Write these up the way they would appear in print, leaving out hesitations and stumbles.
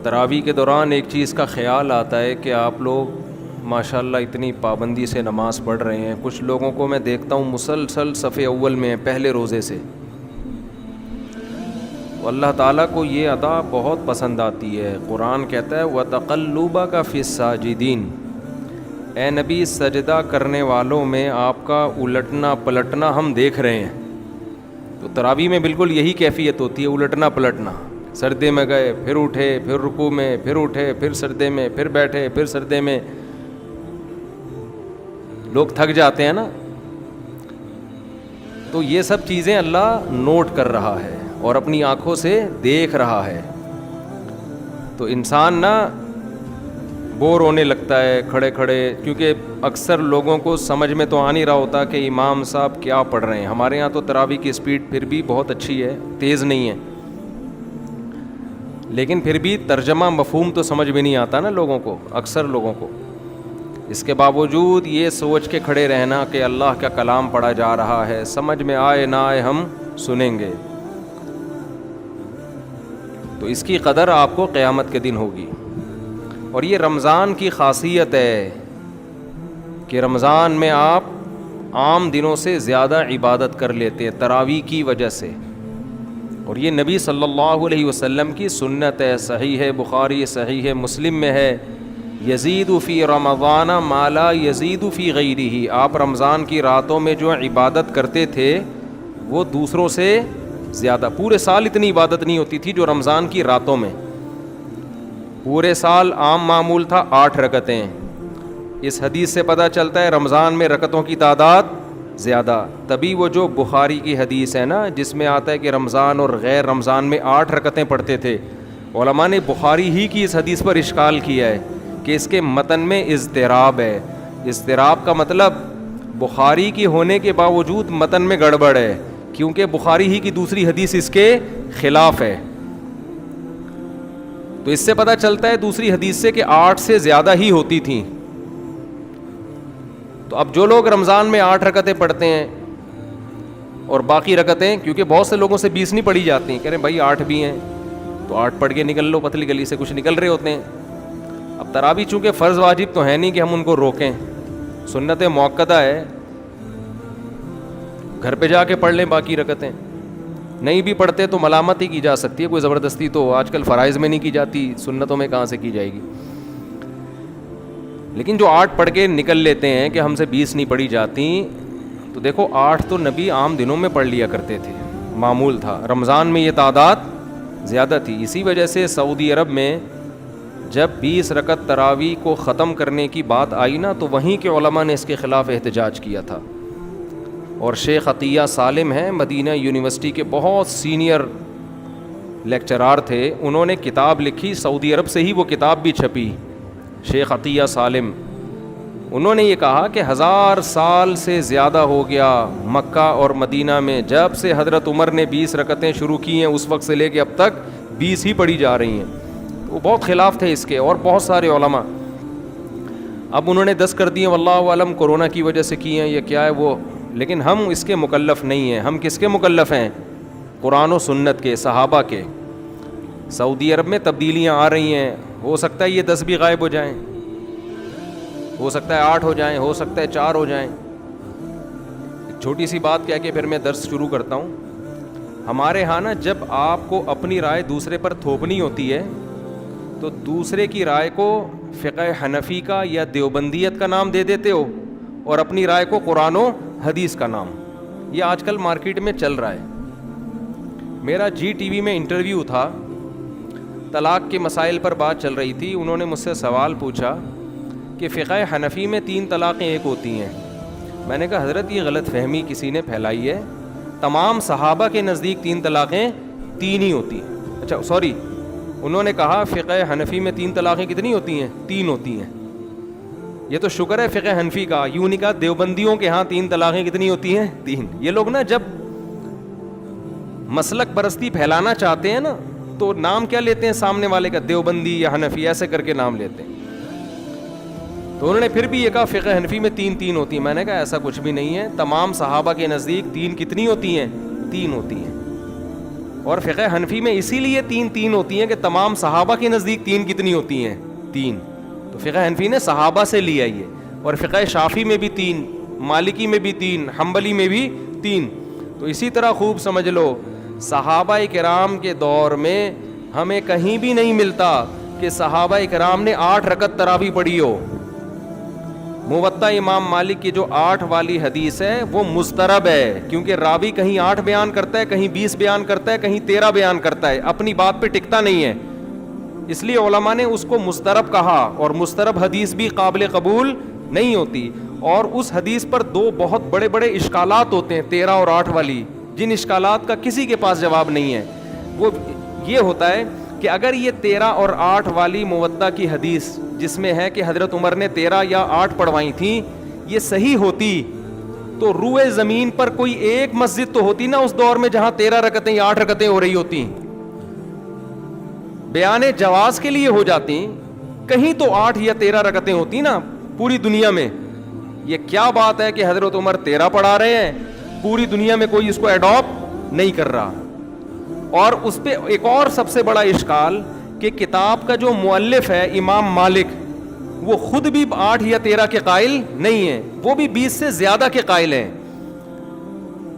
تراویح کے دوران ایک چیز کا خیال آتا ہے کہ آپ لوگ ماشاءاللہ اتنی پابندی سے نماز پڑھ رہے ہیں. کچھ لوگوں کو میں دیکھتا ہوں مسلسل صف اول میں ہیں پہلے روزے سے. تو اللہ تعالیٰ کو یہ ادا بہت پسند آتی ہے. قرآن کہتا ہے وَتَقَلُّبَكَ فِي السَّاجِدِينَ, اے نبی سجدہ کرنے والوں میں آپ کا الٹنا پلٹنا ہم دیکھ رہے ہیں. تو تراویح میں بالکل یہی کیفیت ہوتی ہے, الٹنا پلٹنا. سردے میں گئے, پھر اٹھے, پھر رکوع میں, پھر اٹھے, پھر سردے میں, پھر بیٹھے, پھر سردے میں. لوگ تھک جاتے ہیں نا. تو یہ سب چیزیں اللہ نوٹ کر رہا ہے اور اپنی آنکھوں سے دیکھ رہا ہے. تو انسان نا بور ہونے لگتا ہے کھڑے کھڑے, کیونکہ اکثر لوگوں کو سمجھ میں تو آ نہیں رہا ہوتا کہ امام صاحب کیا پڑھ رہے ہیں. ہمارے یہاں تو تراویح کی سپیڈ پھر بھی بہت اچھی ہے, تیز نہیں ہے, لیکن پھر بھی ترجمہ مفہوم تو سمجھ میں نہیں آتا نا لوگوں کو, اکثر لوگوں کو. اس کے باوجود یہ سوچ کے کھڑے رہنا کہ اللہ کا کلام پڑھا جا رہا ہے, سمجھ میں آئے نہ آئے ہم سنیں گے. تو اس کی قدر آپ کو قیامت کے دن ہوگی. اور یہ رمضان کی خاصیت ہے کہ رمضان میں آپ عام دنوں سے زیادہ عبادت کر لیتے ہیں تراویح کی وجہ سے. اور یہ نبی صلی اللہ علیہ وسلم کی سنت ہے. صحیح ہے بخاری, صحیح ہے مسلم میں ہے, یزید فی رمضان ما لا یزید فی غیرہ. آپ رمضان کی راتوں میں جو عبادت کرتے تھے وہ دوسروں سے زیادہ, پورے سال اتنی عبادت نہیں ہوتی تھی جو رمضان کی راتوں میں. پورے سال عام معمول تھا 8 رکعتیں. اس حدیث سے پتہ چلتا ہے رمضان میں رکعتوں کی تعداد زیادہ. تبھی وہ جو بخاری کی حدیث ہے نا جس میں آتا ہے کہ رمضان اور غیر رمضان میں 8 رکعتیں پڑھتے تھے, علماء نے بخاری ہی کی اس حدیث پر اشکال کیا ہے کہ اس کے متن میں اضطراب ہے. اضطراب کا مطلب بخاری کی ہونے کے باوجود متن میں گڑبڑ ہے, کیونکہ بخاری ہی کی دوسری حدیث اس کے خلاف ہے. تو اس سے پتہ چلتا ہے دوسری حدیث سے کہ 8 سے زیادہ ہی ہوتی تھیں. تو اب جو لوگ رمضان میں 8 رکعتیں پڑھتے ہیں اور باقی رکعتیں, کیونکہ بہت سے لوگوں سے 20 نہیں پڑھی جاتی, کہہ رہے ہیں بھائی 8 بھی ہیں تو 8 پڑھ کے نکل لو, پتلی گلی سے کچھ نکل رہے ہوتے ہیں. اب تراویح چونکہ فرض واجب تو ہے نہیں کہ ہم ان کو روکیں, سنت موقتہ ہے, گھر پہ جا کے پڑھ لیں باقی رکعتیں. نہیں بھی پڑھتے تو ملامت ہی کی جا سکتی ہے, کوئی زبردستی تو آج کل فرائض میں نہیں کی جاتی, سنتوں میں کہاں سے کی جائے گی. لیکن جو 8 پڑھ کے نکل لیتے ہیں کہ ہم سے 20 نہیں پڑھی جاتی, تو دیکھو 8 تو نبی عام دنوں میں پڑھ لیا کرتے تھے, معمول تھا. رمضان میں یہ تعداد زیادہ تھی. اسی وجہ سے سعودی عرب میں جب 20 رکعت تراویح کو ختم کرنے کی بات آئی نا, تو وہیں کے علماء نے اس کے خلاف احتجاج کیا تھا. اور شیخ عطیہ سالم ہیں, مدینہ یونیورسٹی کے بہت سینئر لیکچرار تھے, انہوں نے کتاب لکھی, سعودی عرب سے ہی وہ کتاب بھی چھپی, شیخ عطیہ سالم. انہوں نے یہ کہا کہ 1000 سال سے زیادہ ہو گیا مکہ اور مدینہ میں, جب سے حضرت عمر نے 20 رکعتیں شروع کی ہیں اس وقت سے لے کے اب تک 20 ہی پڑھی جا رہی ہیں. وہ بہت خلاف تھے اس کے, اور بہت سارے علماء. اب انہوں نے 10 کر دیے, واللہ عالم کورونا کی وجہ سے کی ہیں یا کیا ہے وہ, لیکن ہم اس کے مکلف نہیں ہیں. ہم کس کے مکلف ہیں؟ قرآن و سنت کے, صحابہ کے. سعودی عرب میں تبدیلیاں آ رہی ہیں, ہو سکتا ہے یہ 10 بھی غائب ہو جائیں, ہو سکتا ہے 8 ہو جائیں, ہو سکتا ہے 4 ہو جائیں. ایک چھوٹی سی بات کہہ کے پھر میں درس شروع کرتا ہوں. ہمارے ہاں نا جب آپ کو اپنی رائے دوسرے پر تھوپنی ہوتی ہے تو دوسرے کی رائے کو فقہ حنفی کا یا دیوبندیت کا نام دے دیتے ہو, اور اپنی رائے کو قرآن و حدیث کا نام. یہ آج کل مارکیٹ میں چل رہا ہے. میرا جی ٹی وی میں انٹرویو تھا, طلاق کے مسائل پر بات چل رہی تھی. انہوں نے مجھ سے سوال پوچھا کہ فقہ حنفی میں 3 طلاقیں ایک ہوتی ہیں. میں نے کہا حضرت یہ غلط فہمی کسی نے پھیلائی ہے, تمام صحابہ کے نزدیک 3 طلاقیں 3 ہی ہوتی ہیں. اچھا سوری, انہوں نے کہا فقہ حنفی میں 3 طلاقیں کتنی ہوتی ہیں؟ 3 ہوتی ہیں. یہ تو شکر ہے فقہ حنفی کا, یوں نہیں کہا دیوبندیوں کے ہاں 3 طلاقیں کتنی ہوتی ہیں؟ 3. یہ لوگ نا جب مسلک پرستی پھیلانا چاہتے ہیں نا تو نام کیا لیتے ہیں سامنے والے کا, دیوبندی یا حنفی, ایسے کر کے نام لیتے ہیں. تو انہوں نے پھر بھی یہ کہا فقہ حنفی میں 3 ہوتی ہیں. میں نے کہا ایسا کچھ بھی نہیں ہے, تمام صحابہ کے نزدیک 3 کتنی ہوتی ہیں؟ 3 ہوتی ہیں. اور فقہ حنفی میں اسی لیے 3 ہوتی ہیں کہ تمام صحابہ کے نزدیک 3 کتنی ہوتی ہیں؟ 3. تو فقہ حنفی نے صحابہ سے لیا یہ. اور فقہ شافعی میں بھی 3, مالکی میں بھی 3, حنبلی میں بھی 3. تو اسی طرح خوب سمجھ لو صحابہ کرام کے دور میں ہمیں کہیں بھی نہیں ملتا کہ صحابہ کرام نے 8 رکعت تراویح پڑھی ہو. موطا امام مالک کی جو 8 والی حدیث ہے وہ مضطرب ہے, کیونکہ راوی کہیں 8 بیان کرتا ہے, کہیں 20 بیان کرتا ہے, کہیں 13 بیان کرتا ہے, اپنی بات پہ ٹکتا نہیں ہے. اس لیے علماء نے اس کو مضطرب کہا, اور مضطرب حدیث بھی قابل قبول نہیں ہوتی. اور اس حدیث پر 2 بہت بڑے بڑے اشکالات ہوتے ہیں 13 اور 8 والی, جن اشکالات کا کسی کے پاس جواب نہیں ہے. وہ یہ ہوتا ہے کہ اگر یہ 13 اور 8 والی موطا کی حدیث جس میں ہے کہ حضرت عمر نے 13 یا 8 پڑھوائی تھیں, یہ صحیح ہوتی تو روئے زمین پر کوئی ایک مسجد تو ہوتی نا اس دور میں جہاں 13 رکعتیں یا 8 رکعتیں ہو رہی ہوتی, بیان جواز کے لیے ہو جاتی, کہیں تو 8 یا 13 رکعتیں ہوتی نا پوری دنیا میں. یہ کیا بات ہے کہ حضرت عمر 13 پڑھا رہے ہیں, پوری دنیا میں کوئی اس کو ایڈاپٹ نہیں کر رہا. اور اس پہ ایک اور سب سے بڑا اشکال کہ کتاب کا جو مؤلف ہے امام مالک, وہ خود بھی 8 یا 13 کے قائل نہیں ہیں, وہ بھی 20 سے زیادہ کے قائل ہیں.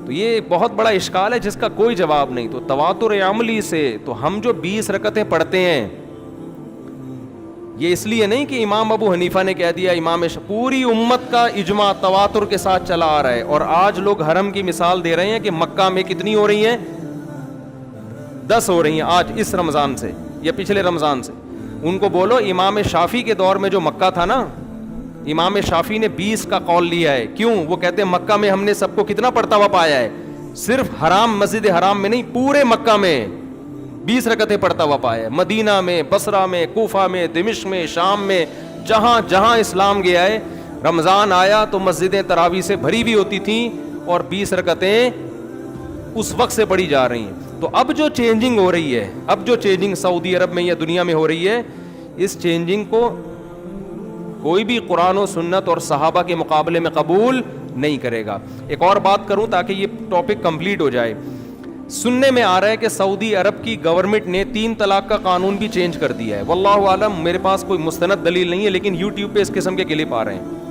تو یہ بہت بڑا اشکال ہے جس کا کوئی جواب نہیں. تو تواتر عملی سے تو ہم جو 20 رکعتیں پڑھتے ہیں, یہ اس لیے نہیں کہ امام ابو حنیفہ نے کہہ دیا, پوری امت کا اجماع تواتر کے ساتھ چلا آ رہا ہے. اور آج لوگ حرم کی مثال دے رہے ہیں کہ مکہ میں کتنی ہو رہی ہیں, 10 ہو رہی ہیں آج اس رمضان سے یا پچھلے رمضان سے. ان کو بولو امام شافعی کے دور میں جو مکہ تھا نا, امام شافعی نے 20 کا قول لیا ہے. کیوں؟ وہ کہتے ہیں مکہ میں ہم نے سب کو کتنا پڑھتا ہوا پایا ہے, صرف حرام مسجد حرام میں نہیں, پورے مکہ میں 20 رکعتیں پڑھتا ہوا پایا ہے. مدینہ میں, بصرہ میں, کوفہ میں, دمشق میں, شام میں, جہاں جہاں اسلام گیا ہے, رمضان آیا تو مسجدیں تراویح سے بھری بھی ہوتی تھیں اور 20 رکعتیں اس وقت سے پڑھی جا رہی ہیں. تو اب جو چینجنگ ہو رہی ہے, اب جو چینجنگ سعودی عرب میں یا دنیا میں ہو رہی ہے, اس چینجنگ کو کوئی بھی قرآن و سنت اور صحابہ کے مقابلے میں قبول نہیں کرے گا. ایک اور بات کروں تاکہ یہ ٹاپک کمپلیٹ ہو جائے. سننے میں آ رہا ہے کہ سعودی عرب کی گورنمنٹ نے 3 طلاق کا قانون بھی چینج کر دیا ہے. واللہ عالم, میرے پاس کوئی مستند دلیل نہیں ہے, لیکن یوٹیوب پہ اس قسم کے کلپ آ رہے ہیں.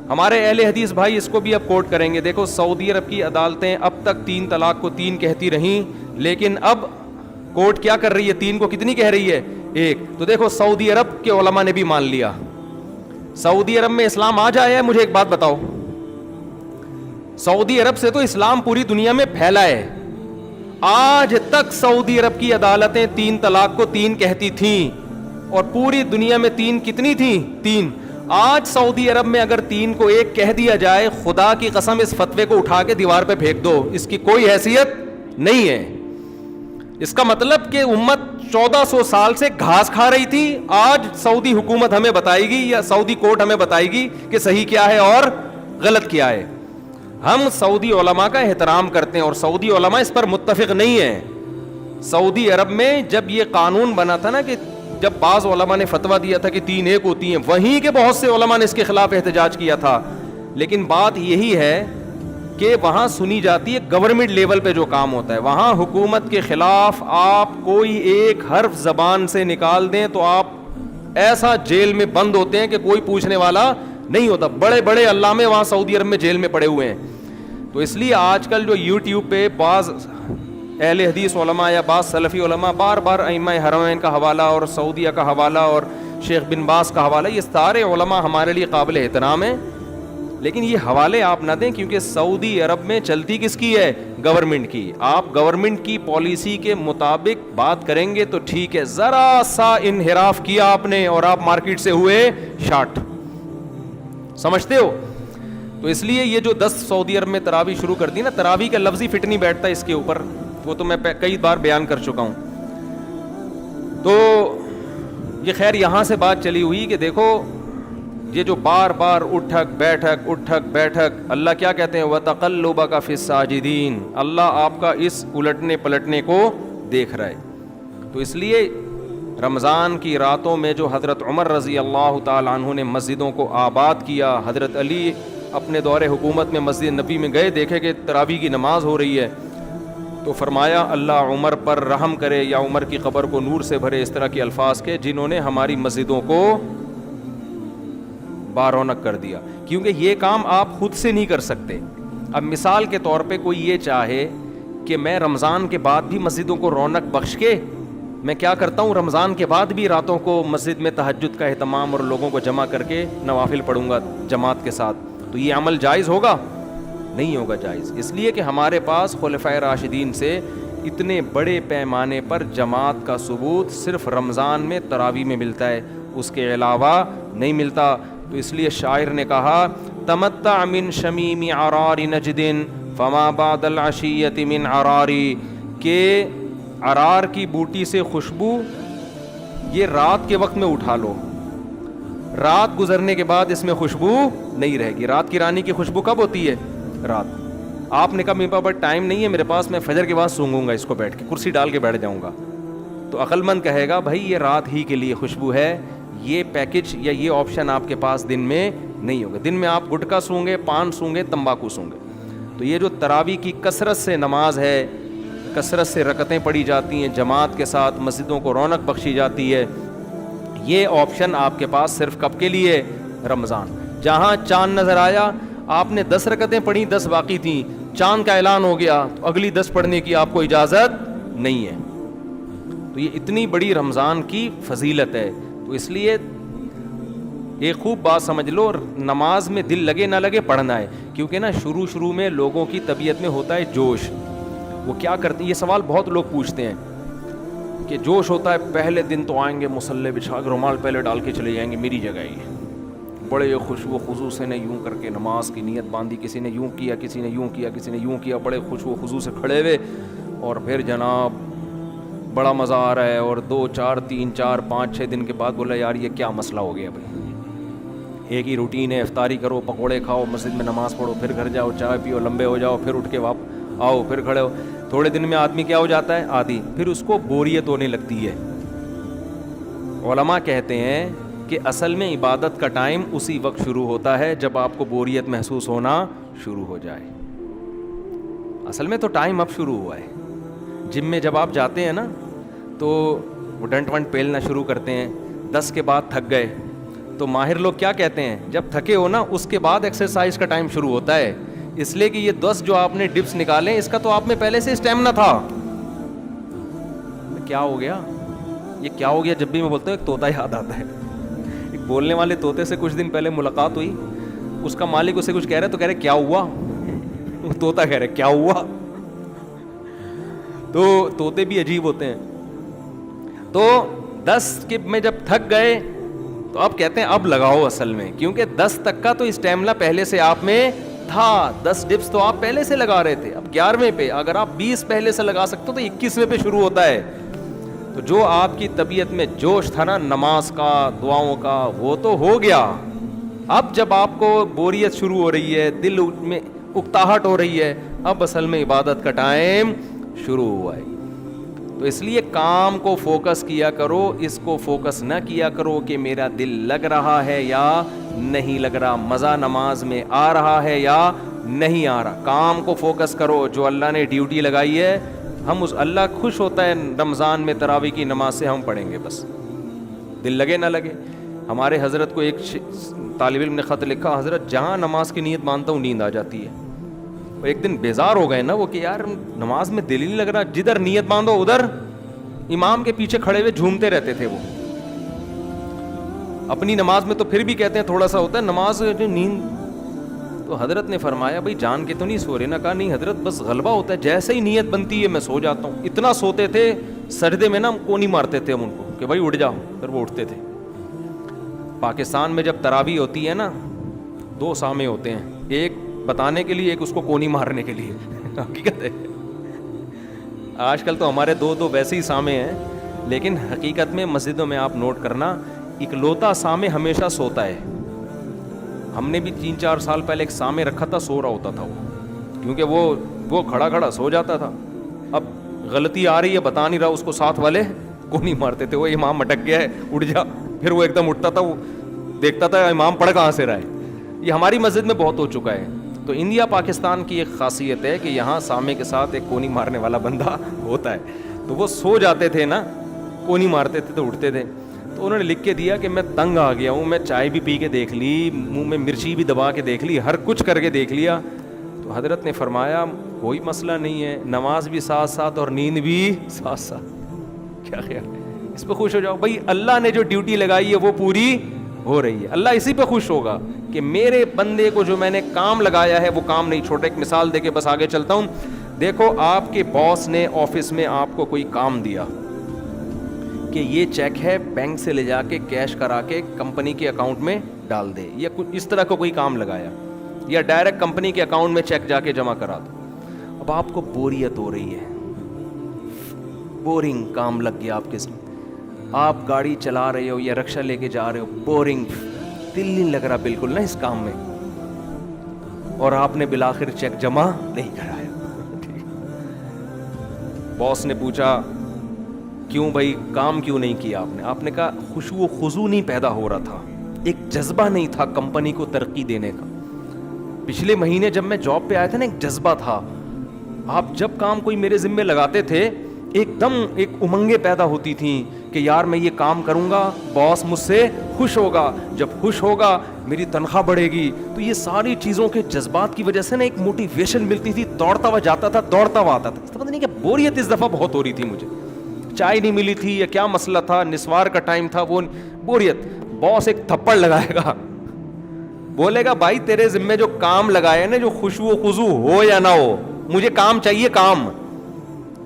ہمارے اہل حدیث بھائی اس کو بھی اب کوٹ کریں گے. دیکھو سعودی عرب کی عدالتیں اب تک 3 طلاق کو 3 کہتی رہیں, لیکن اب کوٹ کیا کر رہی ہے, 3 کو کتنی کہہ رہی ہے, 1. تو دیکھو سعودی عرب کے علماء نے بھی مان لیا. سعودی عرب میں اسلام آج آیا ہے, مجھے ایک بات بتاؤ, سعودی عرب سے تو اسلام پوری دنیا میں پھیلا ہے. آج تک سعودی عرب کی عدالتیں 3 طلاق کو 3 کہتی تھیں, اور پوری دنیا میں 3 کتنی تھیں, 3. آج سعودی عرب میں اگر 3 کو 1 کہہ دیا جائے, خدا کی قسم اس فتوے کو اٹھا کے دیوار پہ پھینک دو, اس کی کوئی حیثیت نہیں ہے. اس کا مطلب کہ امت 1400 سال سے گھاس کھا رہی تھی, آج سعودی حکومت ہمیں بتائے گی یا سعودی کورٹ ہمیں بتائے گی کہ صحیح کیا ہے اور غلط کیا ہے. ہم سعودی علماء کا احترام کرتے ہیں اور سعودی علماء اس پر متفق نہیں ہیں. سعودی عرب میں جب یہ قانون بنا تھا نا, کہ جب بعض علماء نے فتویٰ دیا تھا کہ 3 1 ہوتی ہیں, وہیں کے بہت سے علماء نے اس کے خلاف احتجاج کیا تھا. لیکن بات یہی ہے کہ وہاں سنی جاتی ہے گورنمنٹ لیول پہ جو کام ہوتا ہے. وہاں حکومت کے خلاف آپ کوئی ایک حرف زبان سے نکال دیں تو آپ ایسا جیل میں بند ہوتے ہیں کہ کوئی پوچھنے والا نہیں ہوتا. بڑے بڑے علامے وہاں سعودی عرب میں جیل میں پڑے ہوئے ہیں. تو اس لیے آج کل جو یوٹیوب پہ بعض اہل حدیث علماء یا بعض سلفی علماء بار بار ائمہ حرمین کا حوالہ اور سعودیہ کا حوالہ اور شیخ بن باز کا حوالہ, یہ سارے علماء ہمارے لیے قابل احترام ہیں, لیکن یہ حوالے آپ نہ دیں, کیونکہ سعودی عرب میں چلتی کس کی ہے, گورنمنٹ کی. آپ گورنمنٹ کی پالیسی کے مطابق بات کریں گے تو ٹھیک ہے, ذرا سا انحراف کیا آپ نے اور آپ مارکیٹ سے ہوئے شارٹ, سمجھتے ہو. تو اس لیے یہ جو 10 سعودی عرب میں تراویح شروع کر دی نا, تراویح کا لفظ ہی فٹ نہیں بیٹھتا اس کے اوپر, وہ تو میں کئی بار بیان کر چکا ہوں. تو یہ خیر یہاں سے بات چلی ہوئی کہ دیکھو یہ جو بار بار اٹھک بیٹھک, اللہ کیا کہتے ہیں, وَتَقَلُّبَكَ فِي السَّاجِدِينَ, اللہ آپ کا اس الٹنے پلٹنے کو دیکھ رہا ہے. تو اس لیے رمضان کی راتوں میں جو حضرت عمر رضی اللہ تعالیٰ عنہ نے مسجدوں کو آباد کیا, حضرت علی اپنے دور حکومت میں مسجد نبی میں گئے, دیکھے کہ تراویح کی نماز ہو رہی ہے, تو فرمایا اللہ عمر پر رحم کرے یا عمر کی قبر کو نور سے بھرے، اس طرح کے الفاظ کے جنہوں نے ہماری مسجدوں کو بارونق کر دیا، کیونکہ یہ کام آپ خود سے نہیں کر سکتے. اب مثال کے طور پہ کوئی یہ چاہے کہ میں رمضان کے بعد بھی مسجدوں کو رونق بخش کے، میں کیا کرتا ہوں رمضان کے بعد بھی راتوں کو مسجد میں تہجد کا اہتمام اور لوگوں کو جمع کر کے نوافل پڑھوں گا جماعت کے ساتھ، تو یہ عمل جائز ہوگا؟ نہیں ہوگا جائز. اس لیے کہ ہمارے پاس خلفائے راشدین سے اتنے بڑے پیمانے پر جماعت کا ثبوت صرف رمضان میں تراویح میں ملتا ہے، اس کے علاوہ نہیں ملتا. تو اس لیے شاعر نے کہا تمتع من شمیم عرار نجد فما بعد العشیۃ من عراری، کہ عرار کی بوٹی سے خوشبو یہ رات کے وقت میں اٹھا لو، رات گزرنے کے بعد اس میں خوشبو نہیں رہے گی. رات کی رانی کی خوشبو کب ہوتی ہے؟ رات. آپ نے کہا میرے پاس ٹائم نہیں ہے میرے پاس، میں فجر کے بعد سونگوں گا اس کو بیٹھ کے، کرسی ڈال کے بیٹھ جاؤں گا، تو عقل مند کہے گا بھائی یہ رات ہی کے لیے خوشبو ہے، یہ پیکج یا یہ آپشن آپ کے پاس دن میں نہیں ہوگا. دن میں آپ گٹکا سونگے، پان سونگے، تمباکو سونگے. تو یہ جو تراویح کی کثرت سے نماز ہے، کثرت سے رکعتیں پڑھی جاتی ہیں جماعت کے ساتھ، مسجدوں کو رونق بخشی جاتی ہے، یہ آپشن آپ کے پاس صرف کب کے لیے؟ رمضان. جہاں چاند نظر آیا آپ نے 10 رکعتیں پڑھی، 10 باقی تھیں، چاند کا اعلان ہو گیا تو اگلی 10 پڑھنے کی آپ کو اجازت نہیں ہے. تو یہ اتنی بڑی رمضان کی فضیلت ہے. تو اس لیے ایک خوب بات سمجھ لو، نماز میں دل لگے نہ لگے پڑھنا ہے، کیونکہ نا شروع میں لوگوں کی طبیعت میں ہوتا ہے جوش. وہ کیا کرتے ہیں، یہ سوال بہت لوگ پوچھتے ہیں کہ جوش ہوتا ہے پہلے دن تو آئیں گے مصلی بچھا کے رومال پہلے ڈال کے چلے جائیں گے میری جگہ ہی، بڑے خوشو خضوع سے نے یوں کر کے نماز کی نیت باندھی، کسی نے یوں کیا، کسی نے یوں کیا، کسی نے یوں کیا، بڑے خوشو خضوع سے کھڑے ہوئے، اور پھر جناب بڑا مزہ آ رہا ہے، اور 2 4 3 4 5 6 دن کے بعد بولا یار یہ کیا مسئلہ ہو گیا بھائی، ایک ہی روٹین ہے، افطاری کرو، پکوڑے کھاؤ، مسجد میں نماز پڑھو، پھر گھر جاؤ، چائے پیو، لمبے ہو جاؤ، پھر اٹھ کے واپس آؤ، پھر کھڑے ہو. تھوڑے دن میں آدمی کیا ہو جاتا ہے؟ عادی. پھر اس کو بوریت ہونے لگتی ہے. علماء کہتے ہیں کہ اصل میں عبادت کا ٹائم اسی وقت شروع ہوتا ہے جب آپ کو بوریت محسوس ہونا شروع ہو جائے. اصل میں تو ٹائم اب شروع ہوا ہے. جم میں جب آپ جاتے ہیں نا تو وہ ڈنٹ ونٹ پیلنا شروع کرتے ہیں، 10 کے بعد تھک گئے تو ماہر لوگ کیا کہتے ہیں، جب تھکے ہو نا اس کے بعد ایکسرسائز کا ٹائم شروع ہوتا ہے، اس لیے کہ یہ 10 جو آپ نے ڈپس نکالے اس کا تو آپ میں پہلے سے اسٹیمنا تھا. کیا ہو گیا، یہ کیا ہو گیا؟ جب بھی میں بولتا ہوں ایک طوطا یاد آتا ہے. ایک بولنے والے طوطے سے کچھ دن پہلے ملاقات ہوئی، اس کا مالک اسے کچھ کہہ رہا ہے تو کہہ رہے کیا ہوا، وہ طوطا کہہ رہے کیا ہوا. تو طوطے بھی عجیب ہوتے ہیں. تو 10 کے میں جب تھک گئے تو اب کہتے ہیں اب لگاؤ، اصل میں کیونکہ 10 تک کا تو اسٹیمنا پہلے سے آپ میں تھا، 10 ڈپس تو آپ پہلے سے لگا رہے تھے. اب 11ویں پہ اگر آپ 20 پہلے سے لگا سکتے ہو تو 21ویں پہ شروع ہوتا ہے. تو جو آپ کی طبیعت میں جوش تھا نا نماز کا، دعاؤں کا، وہ تو ہو گیا. اب جب آپ کو بوریت شروع ہو رہی ہے، دل میں اکتاہٹ ہو رہی ہے، اب اصل میں عبادت کا ٹائم شروع ہوا ہے. تو اس لیے کام کو فوکس کیا کرو، اس کو فوکس نہ کیا کرو کہ میرا دل لگ رہا ہے یا نہیں لگ رہا، مزہ نماز میں آ رہا ہے یا نہیں آ رہا. کام کو فوکس کرو، جو اللہ نے ڈیوٹی لگائی ہے ہم اس اللہ خوش ہوتا ہے رمضان میں تراویح کی نماز سے ہم پڑھیں گے، بس دل لگے نہ لگے. ہمارے حضرت کو ایک طالب علم نے خط لکھا، حضرت جہاں نماز کی نیت مانتا ہوں نیند آ جاتی ہے. ایک دن بیزار ہو گئے نا وہ کہ یار نماز میں دل ہی نہیں لگ رہا، جدھر نیت باندھو ادھر امام کے پیچھے کھڑے ہوئے جھومتے رہتے تھے. وہ اپنی نماز میں تو پھر بھی کہتے ہیں تھوڑا سا ہوتا ہے نماز نیند. تو حضرت نے فرمایا بھائی جان کے تو نہیں سو رہے نا؟ کہا نہیں حضرت بس غلبہ ہوتا ہے، جیسے ہی نیت بنتی ہے میں سو جاتا ہوں. اتنا سوتے تھے سجدے میں نا ہم کو نہیں مارتے تھے ہم ان کو کہ بھائی اٹھ جاؤ، پھر وہ اٹھتے تھے. پاکستان میں جب تراویح ہوتی ہے نا 2 سامے ہوتے ہیں، ایک بتانے کے لیے، ایک اس کو کونی مارنے کے لیے. حقیقت ہے آج کل تو ہمارے 2 ویسے ہی سامے ہیں، لیکن حقیقت میں مسجدوں میں آپ نوٹ کرنا اکلوتا سامے ہمیشہ سوتا ہے. ہم نے بھی 3-4 سال پہلے ایک سامے رکھا تھا، سو رہا ہوتا تھا وہ، کیونکہ وہ کھڑا سو جاتا تھا. اب غلطی آ رہی ہے بتا نہیں رہا، اس کو ساتھ والے کونی مارتے تھے، وہ امام اٹک گیا ہے اٹھ جا، پھر وہ ایک دم اٹھتا تھا، وہ دیکھتا تھا امام پڑھ کہاں سے رہا ہے. یہ ہماری مسجد میں بہت ہو چکا ہے. تو انڈیا پاکستان کی ایک خاصیت ہے کہ یہاں سامنے کے ساتھ ایک کونی مارنے والا بندہ ہوتا ہے, تو وہ سو جاتے تھے نا, کونی مارتے تھے تو اٹھتے تھے. تو انہوں نے لکھ کے دیا کہ میں تنگ آ گیا ہوں, میں چائے بھی پی کے دیکھ لی, منہ میں مرچی بھی دبا کے دیکھ لی, ہر کچھ کر کے دیکھ لیا. تو حضرت نے فرمایا کوئی مسئلہ نہیں ہے, نماز بھی ساتھ ساتھ اور نیند بھی ساتھ ساتھ. کیا خیال ہے, اس پہ خوش ہو جاؤ بھائی, اللہ نے جو ڈیوٹی لگائی ہے وہ پوری ہو رہی ہے, اللہ اسی پہ خوش ہوگا کہ میرے بندے کو جو میں نے کام لگایا ہے وہ کام نہیں چھوڑا. ایک مثال دے کے بس آگے چلتا ہوں. دیکھو آپ کے باس نے آفس میں آپ کو کوئی کام دیا کہ یہ چیک ہے, بینک سے لے جا کے کیش کرا کے کمپنی کے اکاؤنٹ میں ڈال دے, یا کچھ اس طرح کا کوئی کام لگایا, یا ڈائریکٹ کمپنی کے اکاؤنٹ میں چیک جا کے جمع کرا دو. اب آپ کو بوریت ہو رہی ہے, بورنگ کام لگ گیا آپ کے ساتھ, آپ گاڑی چلا رہے ہو یا رکشہ لے کے جا رہے ہو, بورنگ, دل نہیں لگ رہا بالکل نا اس کام میں, اور آپ نے بالآخر چیک جمع نہیں کرایا. باس نے پوچھا کیوں بھائی کام کیوں نہیں کیا آپ نے؟ آپ نے کہا خشوع و خضوع نہیں پیدا ہو رہا تھا, ایک جذبہ نہیں تھا کمپنی کو ترقی دینے کا. پچھلے مہینے جب میں جاب پہ آیا تھا نا, ایک جذبہ تھا. آپ جب کام کوئی میرے ذمہ لگاتے تھے ایک دم ایک امنگیں پیدا ہوتی تھیں کہ یار میں یہ کام کروں گا, باس مجھ سے خوش ہوگا, جب خوش ہوگا میری تنخواہ بڑھے گی. تو یہ ساری چیزوں کے جذبات کی وجہ سے نا ایک موٹیویشن ملتی تھی, دوڑتا ہوا جاتا تھا, دوڑتا ہوا آتا تھا. پتہ نہیں کہ بوریت اس دفعہ بہت ہو رہی تھی مجھے, چائے نہیں ملی تھی یا کیا مسئلہ تھا, نسوار کا ٹائم تھا, وہ بوریت. باس ایک تھپڑ لگائے گا, بولے گا بھائی تیرے ذمہ جو کام لگائے نا, جو خشوع و خضوع ہو یا نہ ہو, مجھے کام چاہیے کام.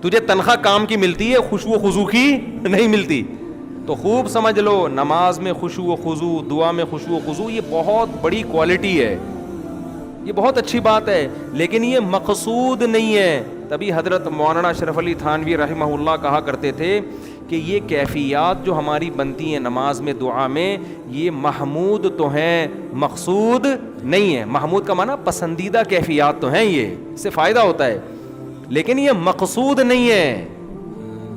تجھے تنخواہ کام کی ملتی ہے, خشوع و خضوع کی نہیں ملتی. تو خوب سمجھ لو, نماز میں خشوع و خضوع, دعا میں خشوع و خضوع, یہ بہت بڑی کوالٹی ہے, یہ بہت اچھی بات ہے, لیکن یہ مقصود نہیں ہے. تبھی حضرت مولانا اشرف علی تھانوی رحمہ اللہ کہا کرتے تھے کہ یہ کیفیات جو ہماری بنتی ہیں نماز میں, دعا میں, یہ محمود تو ہیں, مقصود نہیں ہے. محمود کا معنی پسندیدہ کیفیات تو ہیں, یہ اس سے فائدہ ہوتا ہے, لیکن یہ مقصود نہیں ہے,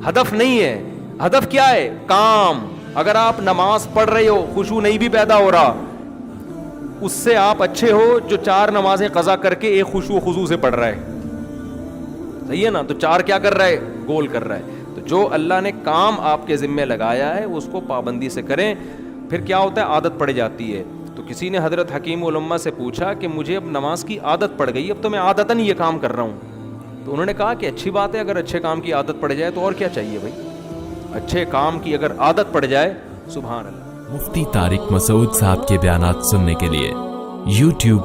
ہدف نہیں ہے. ہدف کیا ہے؟ کام. اگر آپ نماز پڑھ رہے ہو, خشوع نہیں بھی پیدا ہو رہا, اس سے آپ اچھے ہو جو 4 نمازیں قضا کر کے ایک خشوع و خضوع سے پڑھ رہا ہے. صحیح ہے نا؟ تو 4 کیا کر رہا ہے؟ گول کر رہا ہے. تو جو اللہ نے کام آپ کے ذمہ لگایا ہے اس کو پابندی سے کریں. پھر کیا ہوتا ہے؟ عادت پڑ جاتی ہے. تو کسی نے حضرت حکیم الامہ سے پوچھا کہ مجھے اب نماز کی عادت پڑ گئی, اب تو میں عادتاً یہ کام کر رہا ہوں. تو انہوں نے کہا کہ اچھی بات ہے, اگر اچھے کام کی عادت پڑ جائے تو اور کیا چاہیے بھائی, اچھے کام کی اگر عادت پڑ جائے, سبحان اللہ. مفتی طارق مسعود صاحب کے بیانات سننے کے لیے YouTube